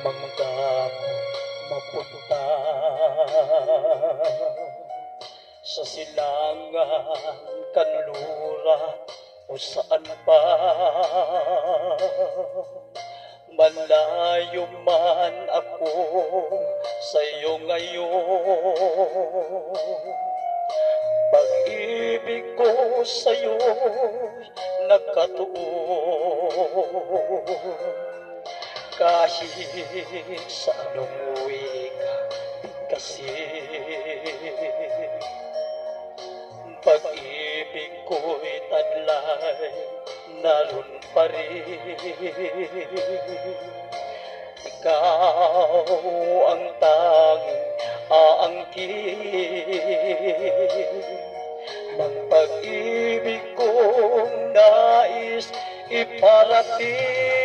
mangdako mapunta sa silangan, kanluran o saan pa. Malayo man ako sa iyo ngayon, pag-ibig ko sa iyo'y nakatuon. Kahit sa anong wika kasi pag-ibig ko'y tadlay, naroon pa rin. Ikaw ang tanging aangkin ng pag-ibig kong nais iparating.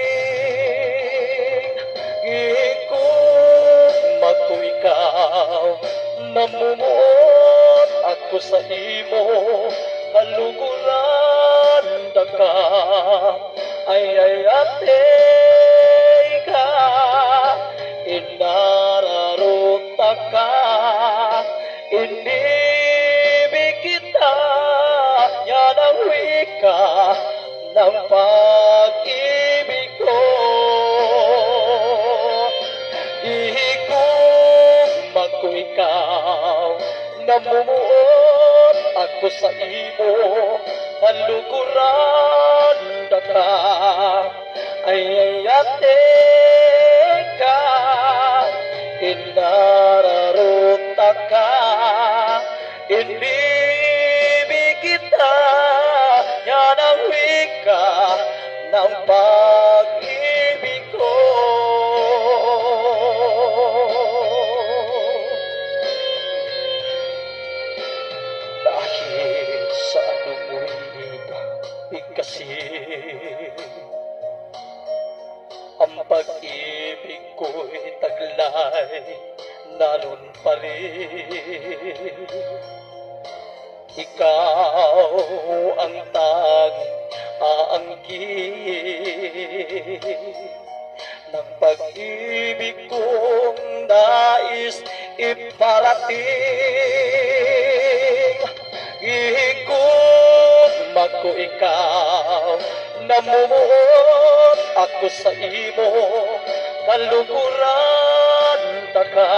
Ikugma ko ikaw, namumuot ako sa imo, kaluguran ka, ay ate ka, inararota ka, inibig kita, yan ang wika ng pag-ibig ko. Ihigugma ko ikaw, namumuot ako sa imo, kaluguran ka, ay ate ka, inararota ka, inibig kita, yan ang wika ng pag-ibig ko. Dahil sa anong wika kasi ang pag-ibig ko'y taglay, naroon pa rin. Ikaw ang tanging aangkin ng pag-ibig kong nais iparating. Igugma ko ikaw, namumuot ako sa imo, kaluguran ka,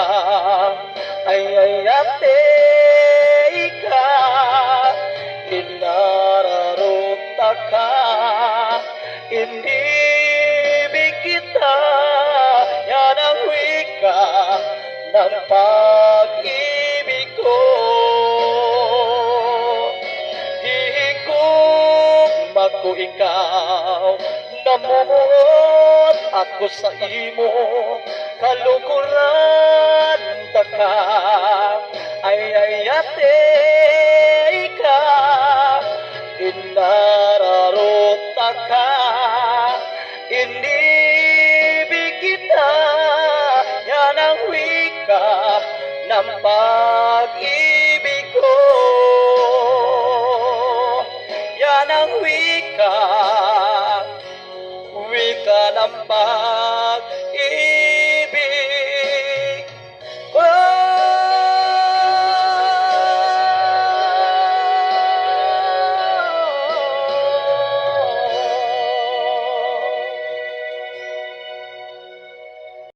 ay ate ka, inararota ka, inibig kita, yan ang wika ng pag-ibig ko. Igugma ko ikaw, namumuot ako sa imo, kaluguran ka, ay ate ka, inararota ka, inibig kita, yan ang wika ng pag-ibig ko. Yan ang wika ng pag-ibig.